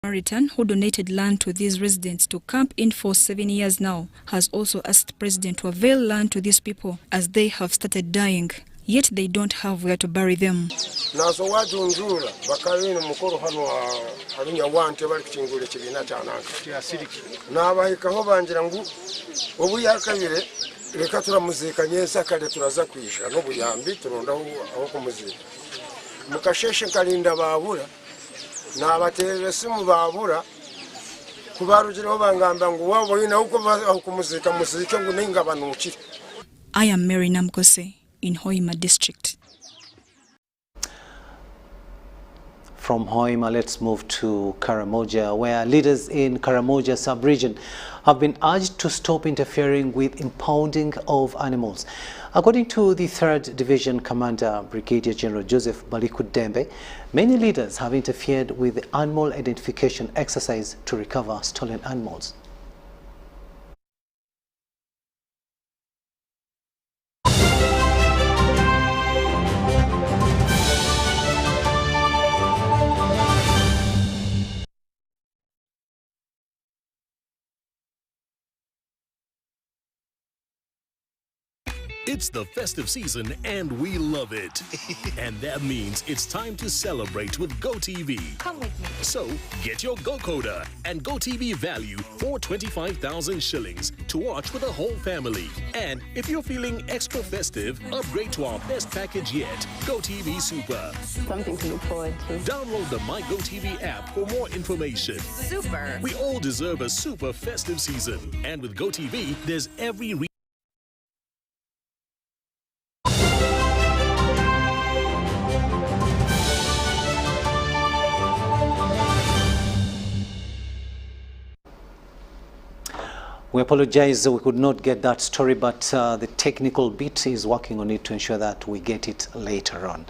Samaritan, who donated land to these residents to camp in for 7 years now, has also asked President to avail land to these people as they have started dying, yet they don't have where to bury them. I am Mary Namkose in Hoima district. From Hoima, let's move to KARAMOJA, where leaders in KARAMOJA sub-region have been urged to stop interfering with impounding of animals. According to the 3rd Division Commander, Brigadier General Joseph Baliku Dembe, many leaders have interfered with the animal identification exercise to recover stolen animals. It's the festive season and we love it. And that means it's time to celebrate with GoTV. Come with me. So get your GoCoder and GoTV value for 25,000 shillings to watch with the whole family. And if you're feeling extra festive, upgrade to our best package yet, GoTV Super. Something to look forward to. Download the My GoTV app for more information. Super. We all deserve a super festive season. And with GoTV, there's every reason. We apologize we could not get that story, but the technical bit is working on it to ensure that we get it later on.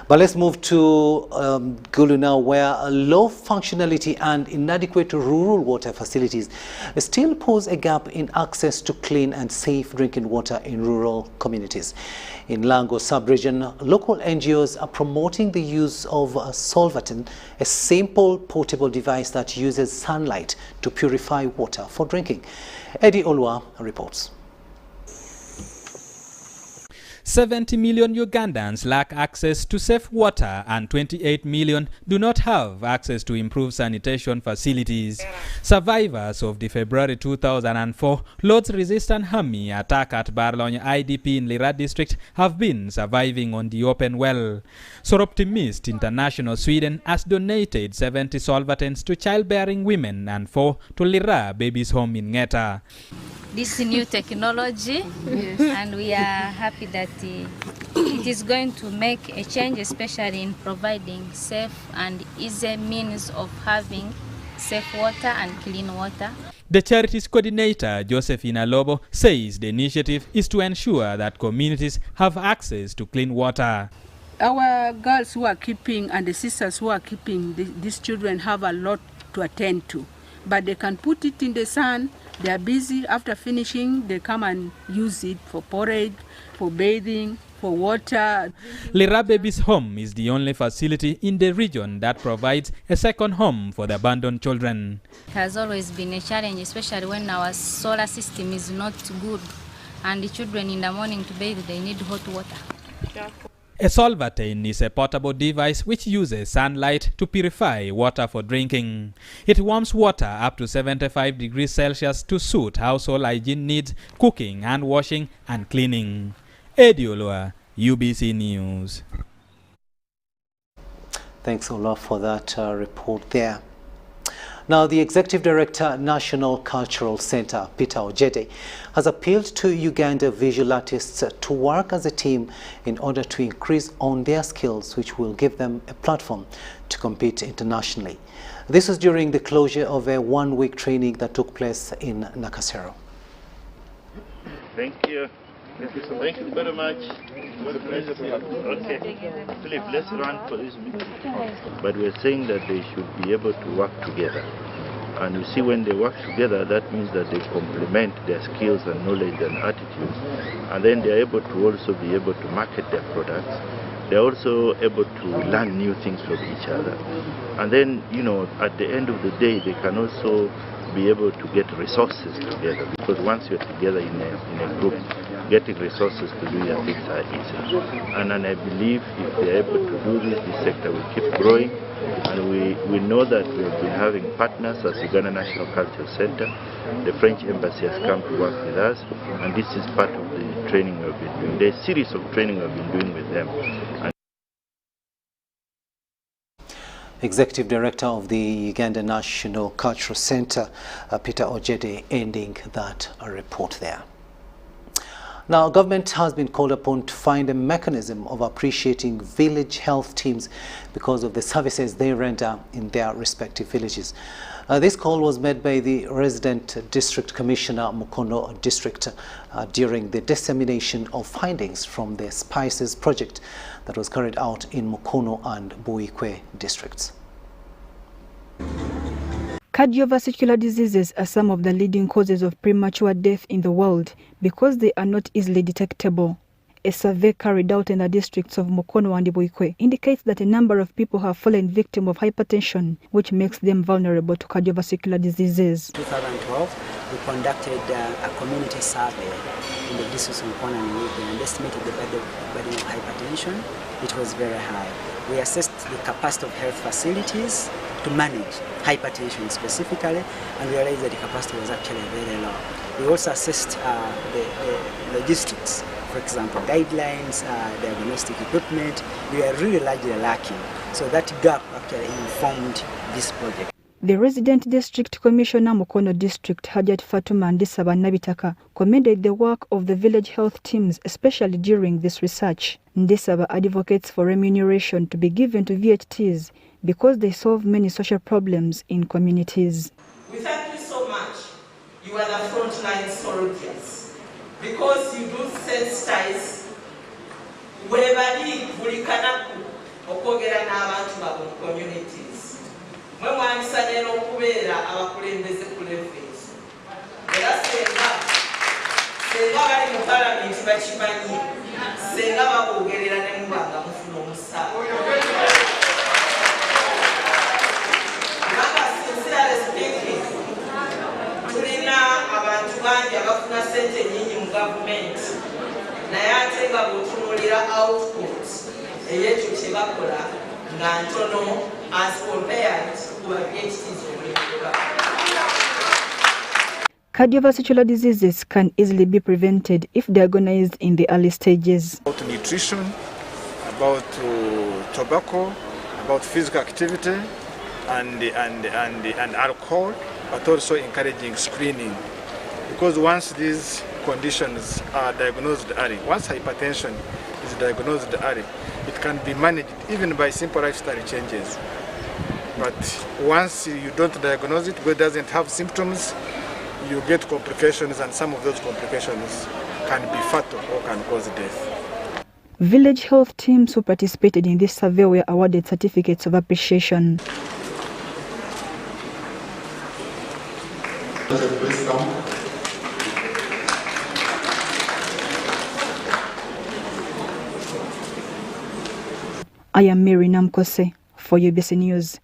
But let's move to Gulu now, where low functionality and inadequate rural water facilities still pose a gap in access to clean and safe drinking water in rural communities. In Lango sub-region, local NGOs are promoting the use of Solvatin, a simple portable device that uses sunlight to purify water for drinking. Eddie Olwa reports. 70 million Ugandans lack access to safe water and 28 million do not have access to improved sanitation facilities. Survivors of the February 2004 Lords-resistant army attack at Barlonya IDP in Lira district have been surviving on the open well. Soroptimist International Sweden has donated 70 solvatins to childbearing women and 4 to Lira Babies Home in Ngeta. This new technology, yes. And we are happy that it is going to make a change, especially in providing safe and easy means of having safe water and clean water. The charities coordinator, Josephina Lobo, says the initiative is to ensure that communities have access to clean water. Our girls who are keeping and the sisters who are keeping these children have a lot to attend to, but they can put it in the sun. They are busy. After finishing, they come and use it for porridge, for bathing, for water. Lira Babies Home is the only facility in the region that provides a second home for the abandoned children. It has always been a challenge, especially when our solar system is not good and the children in the morning to bathe, they need hot water. A Solvatin is a portable device which uses sunlight to purify water for drinking. It warms water up to 75 degrees Celsius to suit household hygiene needs, cooking, hand washing, and cleaning. Eddie Olwa, UBC News. Thanks, Ola, for that report there. Now, the Executive Director, National Cultural Center, Peter Ojede, has appealed to Uganda visual artists to work as a team in order to increase on their skills, which will give them a platform to compete internationally. This was during the closure of a one-week training that took place in Nakasero. Thank you. Thank you very much. Okay. Philip, let's run for this meeting. But we're saying that they should be able to work together. And you see, when they work together, that means that they complement their skills and knowledge and attitudes. And then they're able to also be able to market their products they're also able to learn new things from each other. And then, you know, at the end of the day, they can also be able to get resources together, because once you're together in a group, getting resources to do your things are easy. And I believe if they're able to do this, the sector will keep growing. And we know that we've been having partners as Uganda National Cultural Center. The French Embassy has come to work with us, and this is part of the training we've been doing. There's a series of training we've been doing with them. Executive Director of the Uganda National Cultural Center, Peter Ojede, ending that report there. Now, government has been called upon to find a mechanism of appreciating village health teams because of the services they render in their respective villages. This call was made by the resident district commissioner, Mukono District, during the dissemination of findings from the Spices project that was carried out in Mukono and Buikwe districts. Cardiovascular diseases are some of the leading causes of premature death in the world because they are not easily detectable. A survey carried out in the districts of Mukono and Buikwe indicates that a number of people have fallen victim of hypertension, which makes them vulnerable to cardiovascular diseases. In 2012, we conducted a community survey in the districts of Mukono and Buikwe and estimated the burden of hypertension. It was very high. We assessed the capacity of health facilities to manage hypertension specifically, and we realized that the capacity was actually very low. We also assessed the logistics, for example, guidelines, diagnostic equipment. We are really largely lacking. So that gap actually informed this project. The resident district commissioner Mukono District, Hajat Fatuma Ndisaba Nabitaka, commended the work of the village health teams, especially during this research. Ndisaba advocates for remuneration to be given to VHTs because they solve many social problems in communities. We thank you so much. You are the frontline soldiers because you do sensitize webali bulikanaku okwogera n'abantu mu communities. Mwe mwandisa leero okubeera abakulembeze ku levels. Era senga bali mu palamenti bakimanyi, senga bakwogerera ne mubanga mufuna omusaala. Tulina abantu bangi abafuna ssente nnyingi mu gavumenti, naye ate nga bw'otunuulira output ey'ekyo kye bakola nga ntono as compared to a PhDs omulikuba. Cardiovascular diseases can easily be prevented if diagnosed in the early stages. About nutrition, about tobacco, about physical activity, and alcohol, but also encouraging screening. Because once these conditions are diagnosed early, once hypertension is diagnosed early, it can be managed even by simple lifestyle changes. But once you don't diagnose it, because it doesn't have symptoms, you get complications, and some of those complications can be fatal or can cause death. Village health teams who participated in this survey were awarded certificates of appreciation. I am Mary Namkose for UBC News.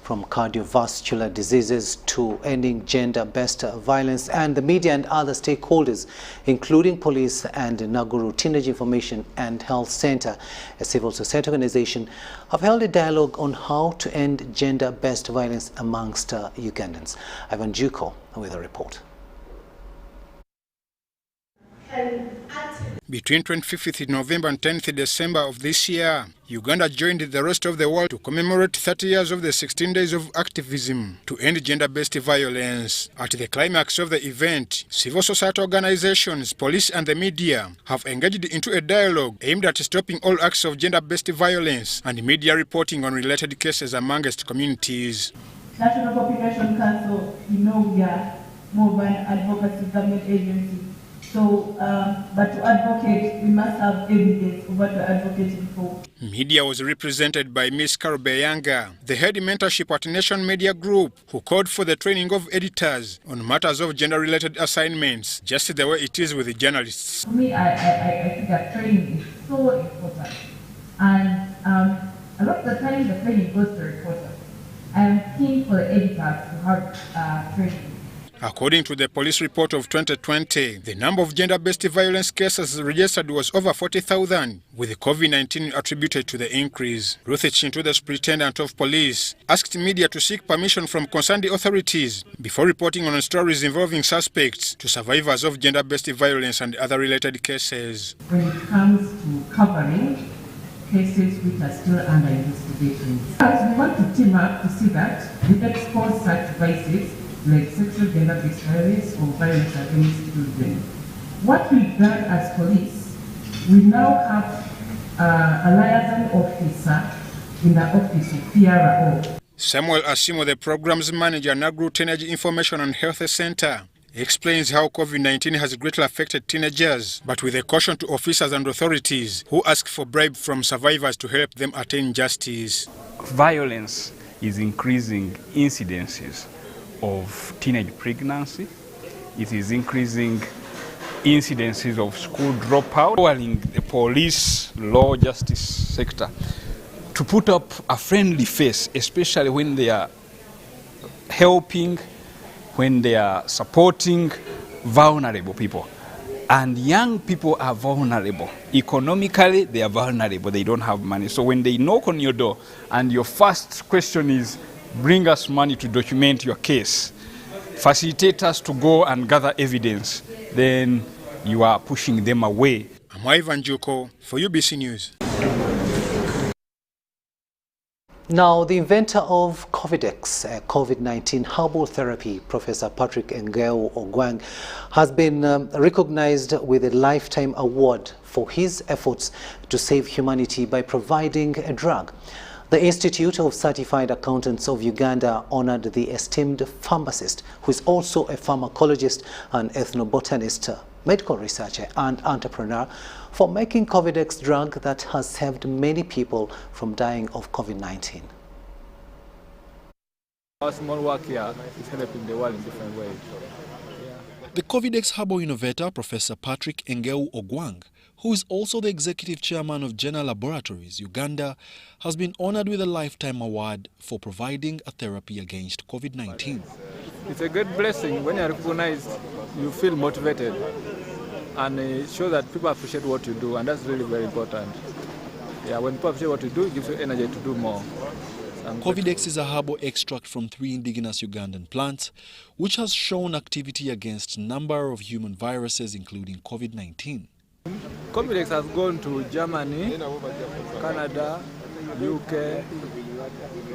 From cardiovascular diseases to ending gender-based violence, and the media and other stakeholders, including police and Naguru Teenage Information and Health Center, a civil society organization, have held a dialogue on how to end gender-based violence amongst Ugandans. Ivan Juko with a report. Between 25th November and 10th December of this year, Uganda joined the rest of the world to commemorate 30 years of the 16 days of activism to end gender-based violence. At the climax of the event, civil society organizations, police and the media have engaged into a dialogue aimed at stopping all acts of gender-based violence and media reporting on related cases amongst communities. National Population Council, we are more of an advocacy government agency. So, but to advocate, we must have evidence of what we're advocating for. Media was represented by Ms. Karubeyanga, the head mentorship at Nation Media Group, who called for the training of editors on matters of gender-related assignments, just the way it is with the journalists. For me, I think that training is so important. And a lot of the time the training goes to reporters. I am keen for the editors to have training. According to the police report of 2020, the number of gender-based violence cases registered was over 40,000, with the COVID-19 attributed to the increase. Ruth Chintu, the superintendent of police, asked media to seek permission from concerned authorities before reporting on stories involving suspects to survivors of gender-based violence and other related cases. When it comes to covering cases which are still under investigation, we want to team up to see that we expose such vices like sexual gender-based violence or violence against children. What we've done as police, we now have a liaison officer in the office of PRO. Samuel Asimo, the program's manager, Nagru Teenage Information and Health Center, explains how COVID-19 has greatly affected teenagers, but with a caution to officers and authorities who ask for bribe from survivors to help them attain justice. Violence is increasing incidences of teenage pregnancy. It is increasing incidences of school dropout, empowering the police, law, justice sector to put up a friendly face, especially when they are helping, when they are supporting vulnerable people. And young people are vulnerable. Economically, they are vulnerable. They don't have money. So when they knock on your door and your first question is, bring us money to document your case, facilitate us to go and gather evidence, then you are pushing them away. I'm Ivan Juko for UBC News. Now, the inventor of Covidex, COVID-19 herbal therapy, Professor Patrick Engeu Ogwang, has been recognized with a Lifetime Award for his efforts to save humanity by providing a drug. The Institute of Certified Accountants of Uganda honored the esteemed pharmacist, who is also a pharmacologist and ethnobotanist, medical researcher and entrepreneur, for making Covidex drug that has saved many people from dying of COVID-19. Our small work here is helping the world in different ways. The Covidex herbal innovator, Professor Patrick Engeu Ogwang, who is also the executive chairman of Jenner Laboratories, Uganda, has been honored with a Lifetime Award for providing a therapy against COVID-19. It's a great blessing. When you're recognized, you feel motivated, and it shows that people appreciate what you do, and that's really very important. Yeah, when people appreciate what you do, it gives you energy to do more. Covidex is a herbal extract from 3 indigenous Ugandan plants, which has shown activity against a number of human viruses, including COVID-19. Covidex has gone to Germany, Canada, UK,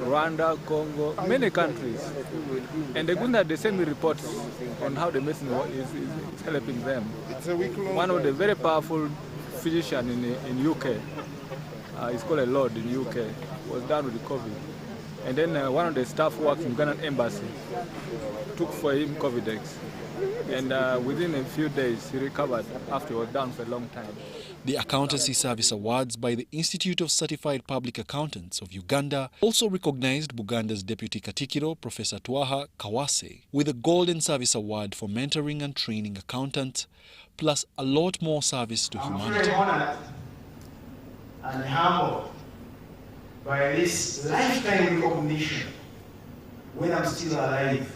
Rwanda, Congo, many countries. And the good that they send me reports on how the medicine is helping them. One of the very powerful physicians in UK, it's called a Lord in UK, was down with the COVID. And then one of the staff who works in Ugandan embassy took for him Covidex. And within a few days, he recovered after he was down for a long time. The Accountancy Service Awards by the Institute of Certified Public Accountants of Uganda also recognized Buganda's Deputy Katikiro, Professor Twaha Kawase, with a Golden Service Award for mentoring and training accountants, plus a lot more service to humanity. I'm very honored and humbled by this lifetime recognition when I'm still alive.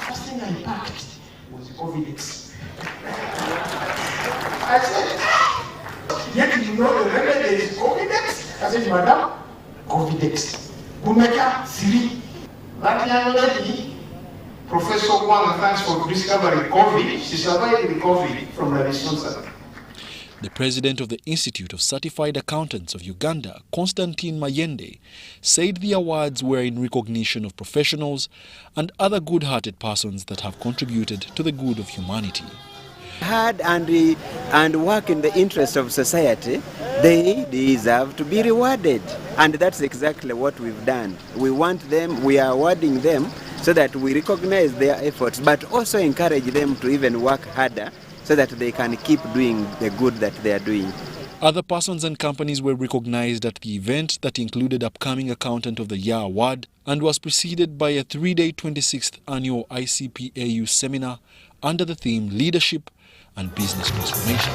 First thing I packed was Covidex. I said, yet you know the remedy is Covidex? I said, Madam, Covidex. Bumeka, Siri. That young lady, Professor Wang, thanks for discovering COVID. She survived the COVID from the Center. The president of the Institute of Certified Accountants of Uganda, Constantine Mayende, said the awards were in recognition of professionals and other good-hearted persons that have contributed to the good of humanity. Hard and work in the interest of society, they deserve to be rewarded. And that's exactly what we've done. We want them, we are awarding them so that we recognize their efforts, but also encourage them to even work harder so that they can keep doing the good that they are doing. Other persons and companies were recognized at the event that included Upcoming Accountant of the Year Award and was preceded by a 3-day 26th annual ICPAU seminar under the theme Leadership and business transformation.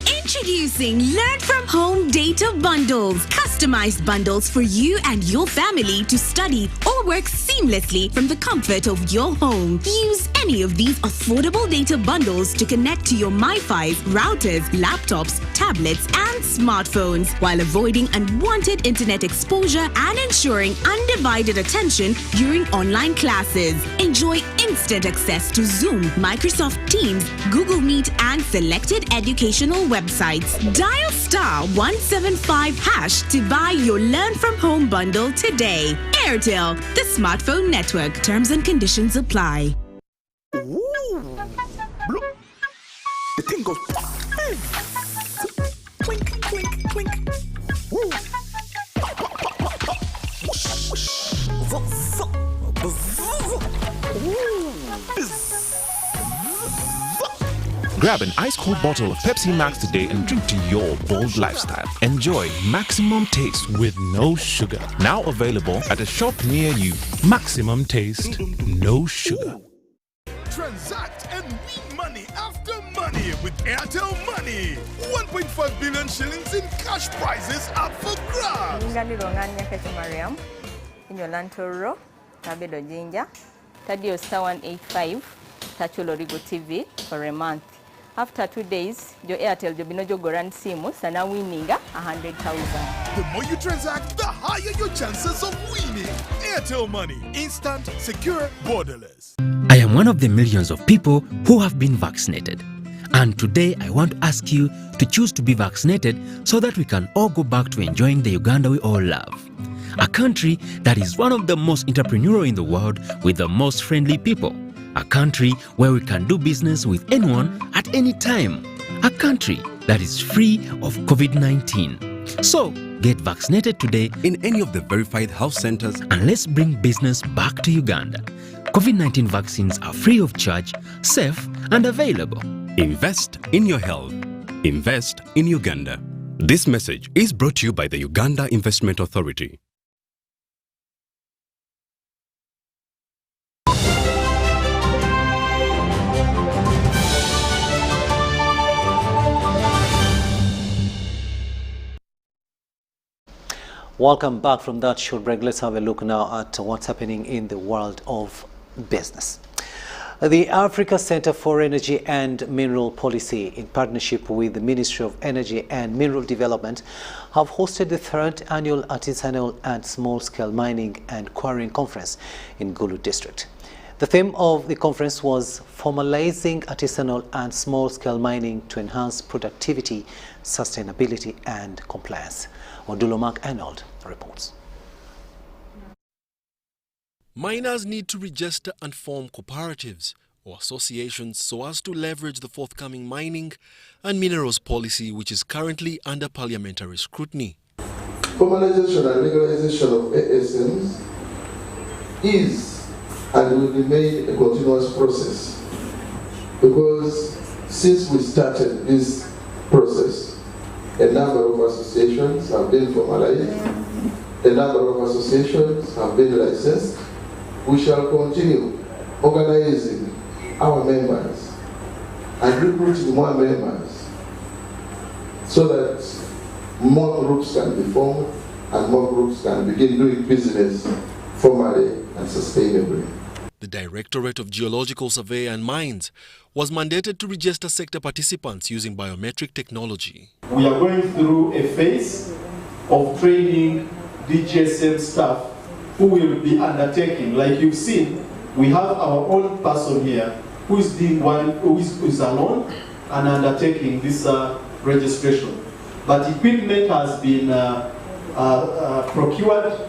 Introducing Learn From Home Data Bundles. Customized bundles for you and your family to study or work seamlessly from the comfort of your home. Use any of these affordable data bundles to connect to your MiFis, routers, laptops, tablets, and smartphones while avoiding unwanted internet exposure and ensuring undivided attention during online classes. Enjoy instant access to Zoom, Microsoft Teams, Google Meet, and selected educational websites. Dial *175# to buy your Learn From Home bundle today. Airtel, the smartphone network. Terms and conditions apply. The thing goes clink, clink, clink. Woo. Grab an ice-cold bottle of Pepsi Max today and drink to your bold lifestyle. Enjoy maximum taste with no sugar. Now available at a shop near you. Maximum taste, no sugar. Transact and win money after money with Airtel Money. 1.5 billion shillings in cash prizes up for grabs. Mariam, in your Lantoro, Tabedo Jinja, Tadio Star 185, Tachulo Rigo TV for a month. After 2 days, your Airtel Jobinojo Goran Simu, Sana winning 100,000. The more you transact, the higher your chances of winning. Airtel Money, instant, secure, borderless. I am one of the millions of people who have been vaccinated. And today I want to ask you to choose to be vaccinated so that we can all go back to enjoying the Uganda we all love. A country that is one of the most entrepreneurial in the world with the most friendly people. A country where we can do business with anyone at any time. A country that is free of COVID-19. So, get vaccinated today in any of the verified health centers and let's bring business back to Uganda. COVID-19 vaccines are free of charge, safe and available. Invest in your health. Invest in Uganda. This message is brought to you by the Uganda Investment Authority. Welcome back from that short break. Let's have a look now at what's happening in the world of business. The Africa Center for Energy and Mineral Policy, in partnership with the Ministry of Energy and Mineral Development, have hosted the 3rd annual Artisanal and Small-Scale Mining and Quarrying Conference in Gulu District. The theme of the conference was formalizing artisanal and small-scale mining to enhance productivity, sustainability and compliance. Odulo Mark Arnold reports. Miners need to register and form cooperatives or associations so as to leverage the forthcoming mining and minerals policy, which is currently under parliamentary scrutiny. Formalization and legalization of ASMs is and will remain a continuous process, because since we started this process, a number of associations have been formalized, a number of associations have been licensed. We shall continue organizing our members and recruiting more members so that more groups can be formed and more groups can begin doing business formally and sustainably. The Directorate of Geological Survey and Mines was mandated to register sector participants using biometric technology. We are going through a phase of training DGSM staff who will be undertaking, like you've seen, we have our own person here who is alone and undertaking this registration. But equipment has been procured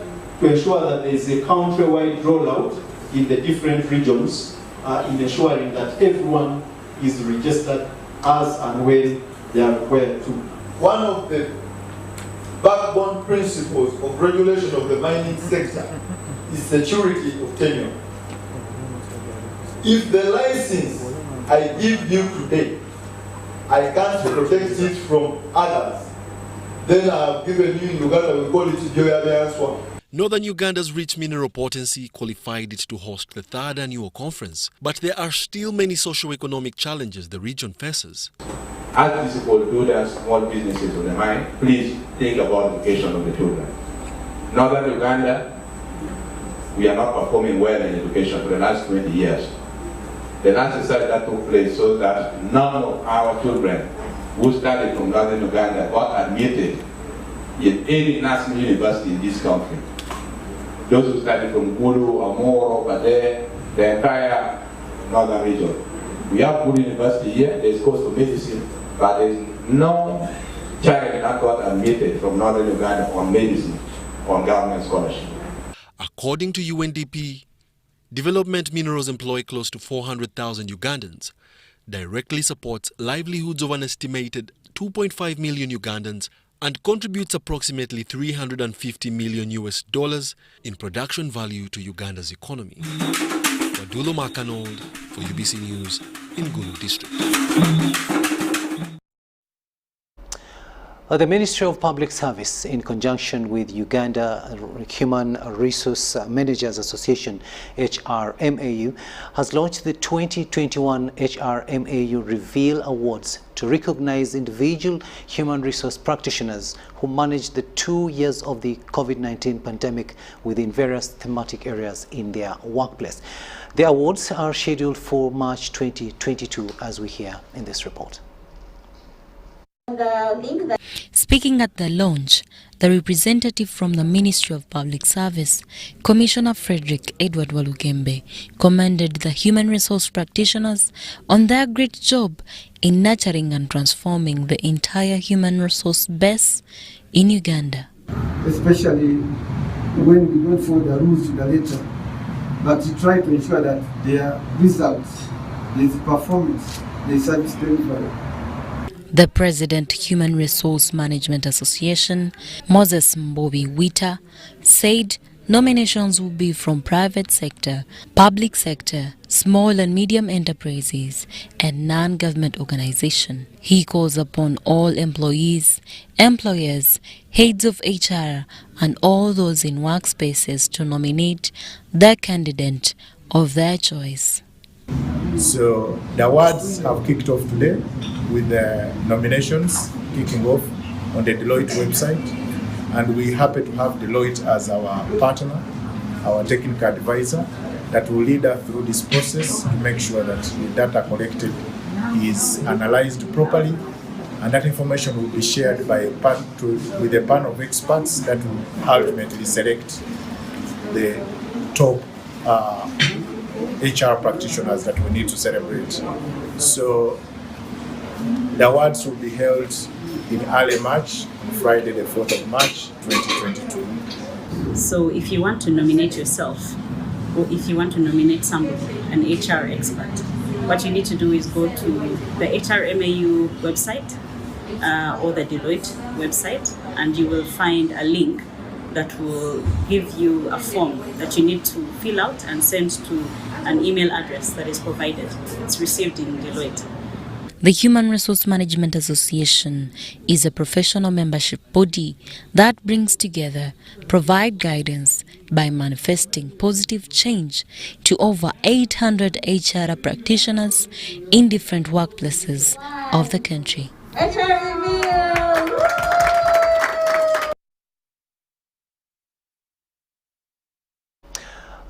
to ensure that there is a country-wide rollout in the different regions, in ensuring that everyone is registered as and when they are required to. One of the backbone principles of regulation of the mining sector is security of tenure. If the license I give you today, I can't protect it from others, then I have given you in Uganda, we call it Joyabeanswa. Northern Uganda's rich mineral potency qualified it to host the third annual conference, but there are still many socio-economic challenges the region faces. As principal builders, small businesses on the mine, please think about education of the children. Northern Uganda, we are not performing well in education for the last 20 years. The last exercise that took place so that none of our children who studied from Northern Uganda got admitted in any national university in this country. Those who studied from Gulu, Amoro, Bade, the entire northern region. We have good university here, there's course for medicine, but there's no child that got admitted from Northern Uganda on medicine on government scholarship. According to UNDP, development minerals employ close to 400,000 Ugandans, directly supports livelihoods of an estimated 2.5 million Ugandans, and contributes approximately $350 million in production value to Uganda's economy. Wadulo Makanold for UBC News in Gulu District. The Ministry of Public Service, in conjunction with Uganda Human Resource Managers Association, HRMAU, has launched the 2021 HRMAU Reveal Awards to recognize individual human resource practitioners who managed the 2 years of the COVID-19 pandemic within various thematic areas in their workplace. The awards are scheduled for March 2022, as we hear in this report. Speaking at the launch, the representative from the Ministry of Public Service, Commissioner Frederick Edward Walugembe, commended the human resource practitioners on their great job in nurturing and transforming the entire human resource base in Uganda. Especially when we don't follow the rules to the letter, but to try to ensure that their results, their performance, their service delivery. The President, Human Resource Management Association, Moses Mbobi Wita, said nominations will be from private sector, public sector, small and medium enterprises, and non-government organizations. He calls upon all employees, employers, heads of HR, and all those in workspaces to nominate the candidate of their choice. So the awards have kicked off today with the nominations kicking off on the Deloitte website, and we're happy to have Deloitte as our partner, our technical advisor, that will lead us through this process to make sure that the data collected is analyzed properly, and that information will be shared with a panel of experts that will ultimately select the top HR practitioners that we need to celebrate. So the awards will be held in early March, Friday the 4th of March, 2022. So if you want to nominate yourself, or if you want to nominate somebody, an HR expert, what you need to do is go to the HRMAU website or the Deloitte website, and you will find a link that will give you a form that you need to fill out and send to an email address that is provided. It's received in Deloitte. The Human Resource Management Association is a professional membership body that brings together, provide guidance by manifesting positive change to over 800 HR practitioners in different workplaces of the country.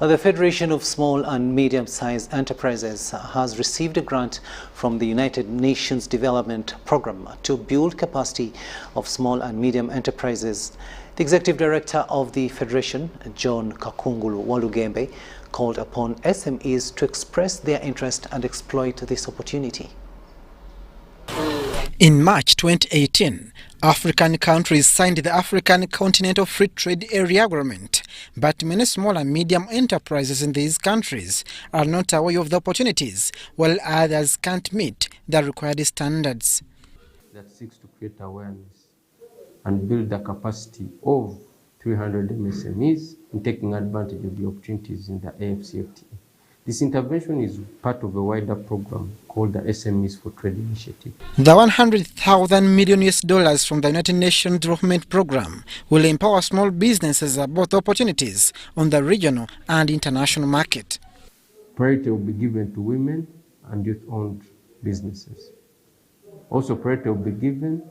The Federation of Small and Medium-Sized Enterprises has received a grant from the United Nations Development Programme to build capacity of small and medium enterprises. The Executive Director of the Federation, John Kakungulu Walugembe, called upon SMEs to express their interest and exploit this opportunity. In March 2018, African countries signed the African Continental Free Trade Area Agreement, but many small and medium enterprises in these countries are not aware of the opportunities, while others can't meet the required standards. That seeks to create awareness and build the capacity of 300 MSMEs in taking advantage of the opportunities in the AFCFTA. This intervention is part of a wider program called the SMES for Trade Initiative. The $100,000 million from the United Nations Development Program will empower small businesses about opportunities on the regional and international market. Priority will be given to women and youth-owned businesses. Also, priority will be given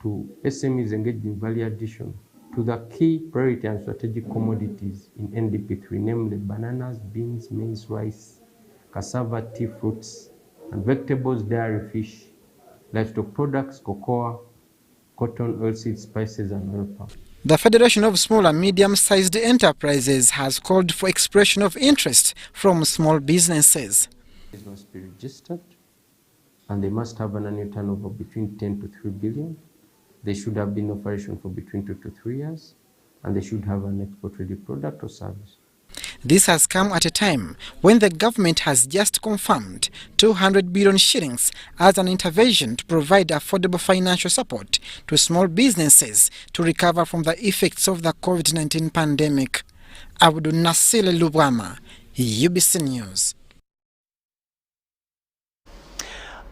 to SMEs engaged in value addition to the key priority and strategic commodities in NDP3, namely bananas, beans, maize, rice, cassava, tea, fruits, and vegetables, dairy, fish, livestock products, cocoa, cotton, oilseeds, spices, and oil palm. The Federation of Small and Medium-Sized Enterprises has called for expression of interest from small businesses. They must be registered, and they must have an annual turnover between 10 to 3 billion. They should have been in operation for between 2 to 3 years, and they should have an export-ready product or service. This has come at a time when the government has just confirmed 200 billion shillings as an intervention to provide affordable financial support to small businesses to recover from the effects of the COVID-19 pandemic. Abdul Nasir Lubwama, UBC News.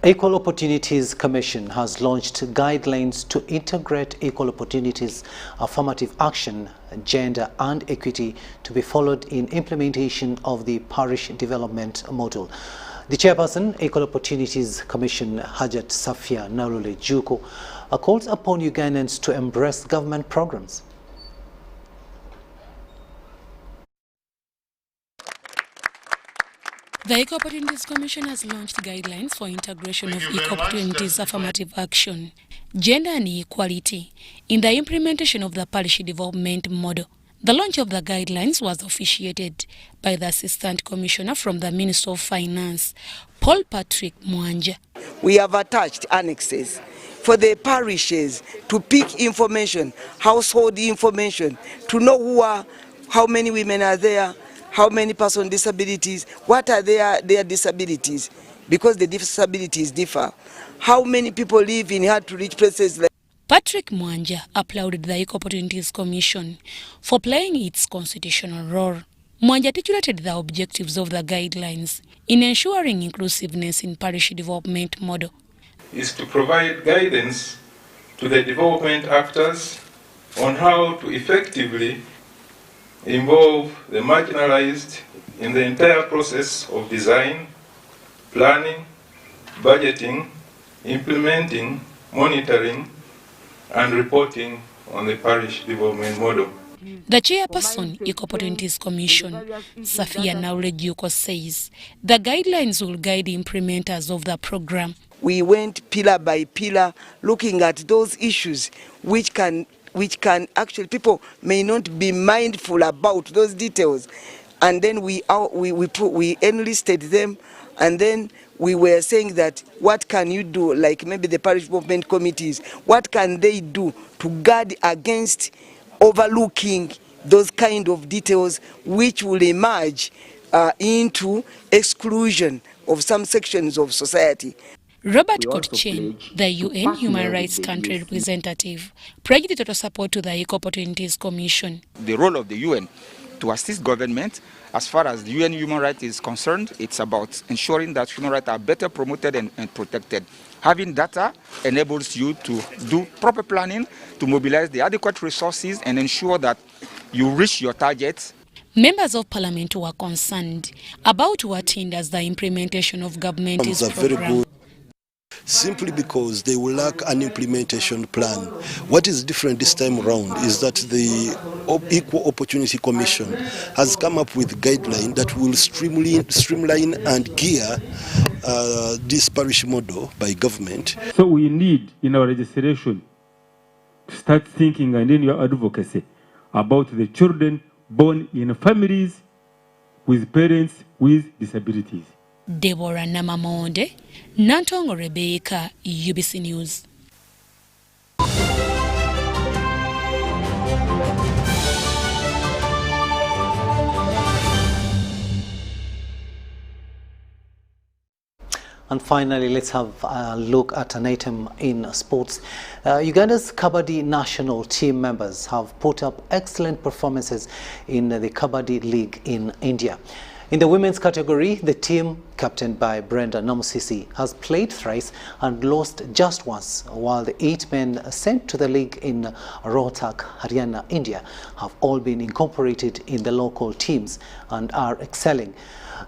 Equal Opportunities Commission has launched guidelines to integrate equal opportunities, affirmative action, gender and equity to be followed in implementation of the parish development model. The chairperson, Equal Opportunities Commission, Hajat Safia Narule Juko, calls upon Ugandans to embrace government programs. The Equal Opportunities Commission has launched guidelines for integration of equal opportunities affirmative action, gender and equality in the implementation of the parish development model. The launch of the guidelines was officiated by the Assistant Commissioner from the Ministry of Finance, Paul Patrick Mwanja. We have attached annexes for the parishes to pick information, household information, to know how many women are there, how many persons with disabilities, what are their disabilities, because the disabilities differ. How many people live in hard-to-reach places like Patrick Mwanja applauded the Equal Opportunities Commission for playing its constitutional role. Mwanja articulated the objectives of the guidelines in ensuring inclusiveness in parish development model. Is to provide guidance to the development actors on how to effectively involve the marginalized in the entire process of design, planning, budgeting, implementing, monitoring, and reporting on the parish development model. The chairperson, Equal Opportunities Commission, Safia Naulejuko, says the guidelines will guide the implementers of the program. We went pillar by pillar looking at those issues which can actually, people may not be mindful about those details, and then we enlisted them, and then we were saying that what can you do, like maybe the parish development committees, what can they do to guard against overlooking those kind of details which will emerge into exclusion of some sections of society. Robert Kotchen, the UN Human Rights Country Representative, pledged total support to the Equal Opportunities Commission. The role of the UN to assist government as far as the UN human rights is concerned, it's about ensuring that human rights are better promoted and protected. Having data enables you to do proper planning, to mobilize the adequate resources and ensure that you reach your targets. Members of Parliament were concerned about what hinders the implementation of government's program. Simply because they will lack an implementation plan. What is different this time around is that the Equal Opportunity Commission has come up with guidelines that will streamline and gear this parish model by government. So we need in our legislation to start thinking and in your advocacy about the children born in families with parents with disabilities. Deborah Namamonde, Nantongo Rebecca, UBC News. And finally, let's have a look at an item in sports. Uganda's Kabaddi national team members have put up excellent performances in the Kabaddi League in India. In the women's category, the team, captained by Brenda Namusisi, has played thrice and lost just once, while the 8 men sent to the league in Rohtak, Haryana, India, have all been incorporated in the local teams and are excelling.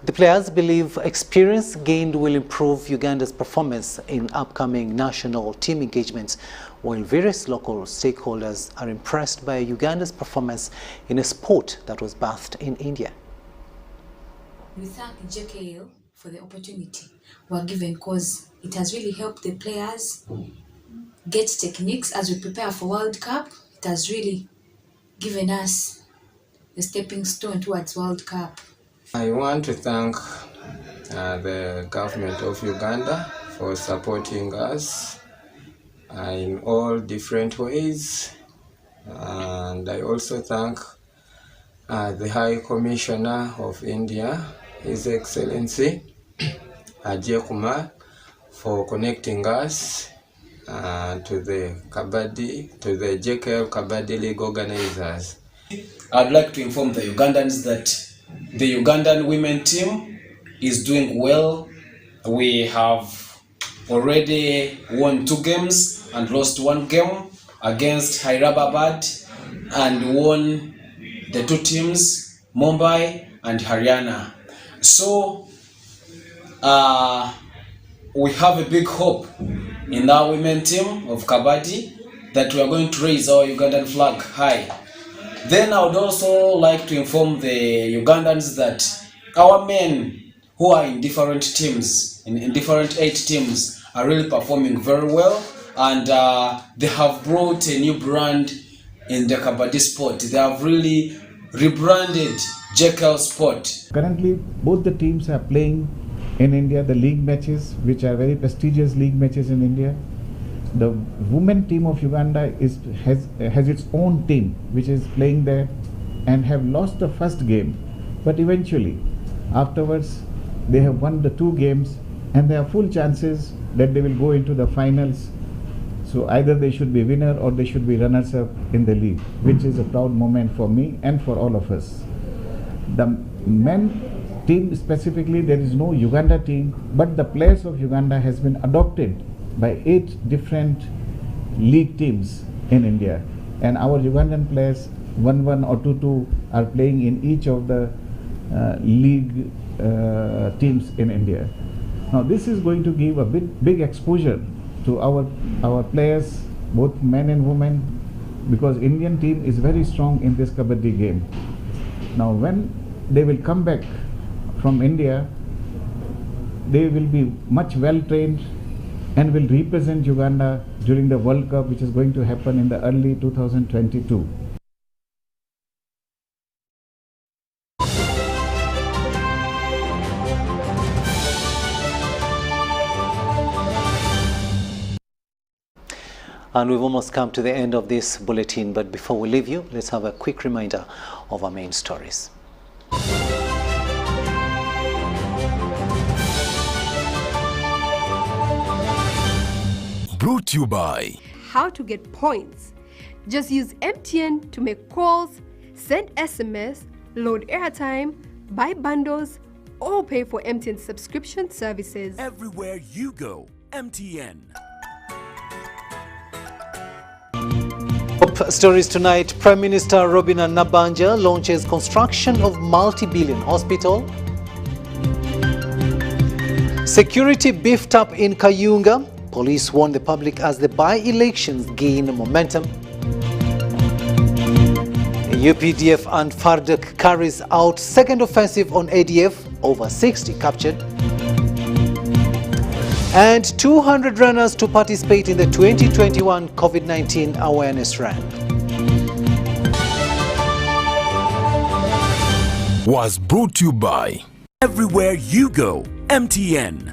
The players believe experience gained will improve Uganda's performance in upcoming national team engagements, while various local stakeholders are impressed by Uganda's performance in a sport that was birthed in India. We thank JKL for the opportunity we're given because it has really helped the players get techniques as we prepare for World Cup. It has really given us a stepping stone towards World Cup. I want to thank the government of Uganda for supporting us in all different ways, and I also thank the High Commissioner of India, His Excellency Ajay Kumar, for connecting us to the JKL Kabaddi League organizers. I'd like to inform the Ugandans that the Ugandan women team is doing well. We have already won 2 games and lost 1 game against Hyderabad, and won the 2 teams, Mumbai and Haryana. So we have a big hope in our women team of Kabaddi that we are going to raise our Ugandan flag high. Then I would also like to inform the Ugandans that our men who are in different teams, in different 8 teams, are really performing very well, and they have brought a new brand in the Kabaddi sport. They have really rebranded JKL Sport. Currently, both the teams are playing in India, the league matches, which are very prestigious league matches in India. The women team of Uganda has its own team, which is playing there, and have lost the first game. But eventually, afterwards, they have won the 2 games, and there are full chances that they will go into the finals. So either they should be winner or they should be runners-up in the league, which is a proud moment for me and for all of us. The men team specifically, there is no Uganda team, but the players of Uganda has been adopted by 8 different league teams in India, and our Ugandan players 1-1 or 2-2 are playing in each of the league teams in India. Now this is going to give a big exposure to our players, both men and women, because Indian team is very strong in this Kabaddi game. Now when they will come back from India, they will be much well trained and will represent Uganda during the World Cup, which is going to happen in the early 2022. And we've almost come to the end of this bulletin, but before we leave you, let's have a quick reminder of our main stories. Brought to you by How to get points. Just use MTN to make calls, send SMS, load airtime, buy bundles, or pay for MTN subscription services. Everywhere you go, MTN. Top stories tonight. Prime Minister Robin Nabanja launches construction of multi-billion hospital. Security beefed up in Kayunga. Police warn the public as the by-elections gain momentum. UPDF and FARDC carries out second offensive on ADF, over 60 captured. And 200 runners to participate in the 2021 COVID-19 awareness run. Was brought to you by Everywhere You Go, MTN.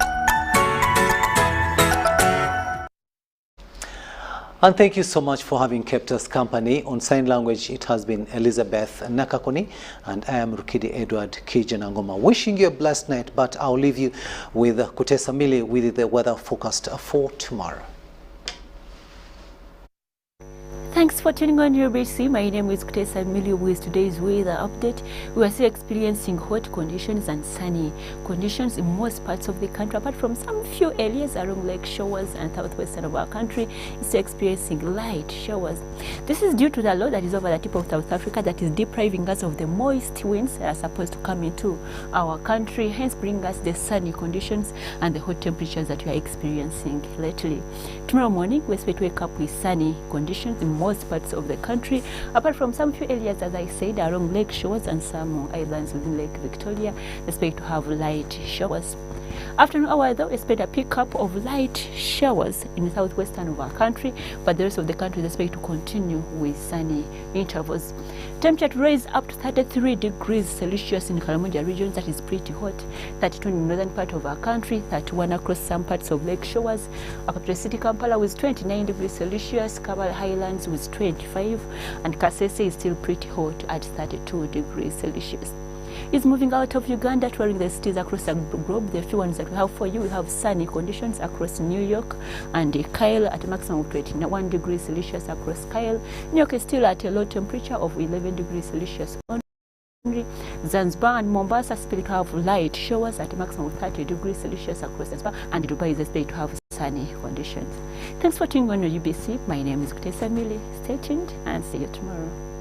And thank you so much for having kept us company. On sign language, it has been Elizabeth Nakakoni, and I am Rukidi Edward Kiijanangoma. Wishing you a blessed night, but I'll leave you with Kutesa Mili with the weather forecast for tomorrow. Thanks for tuning on UBC. My name is Kutesa Emilio with today's weather update. We are still experiencing hot conditions and sunny conditions in most parts of the country, apart from some few areas along lake shores and southwestern of our country is still experiencing light showers. This is due to the low that is over the tip of South Africa that is depriving us of the moist winds that are supposed to come into our country, hence bringing us the sunny conditions and the hot temperatures that we are experiencing lately. Tomorrow morning, we expect to wake up with sunny conditions in most parts of the country, apart from some few areas, as I said, along lake shores and some islands within Lake Victoria, expect to have light showers. Afternoon hour, though, expect a pickup of light showers in the southwestern of our country, but the rest of the country is expected to continue with sunny intervals. Temperature to rise up to 33 degrees Celsius in KARAMOJA regions, that is pretty hot. 32 in the northern part of our country, 31 across some parts of lake shores. Capital City Kampala with 29 degrees Celsius, Kabale Highlands with 25, and Kasese is still pretty hot at 32 degrees Celsius. Is moving out of Uganda, touring the cities across the globe. The few ones that we have for you, we have sunny conditions across New York and Kyle at a maximum of 21 degrees Celsius across Kyle. New York is still at a low temperature of 11 degrees Celsius only. Zanzibar and Mombasa expect to have light showers at a maximum of 30 degrees Celsius across Zanzibar, and Dubai is expected to have sunny conditions. Thanks for tuning on UBC. My name is Kutesa Emilio. Stay tuned and see you tomorrow.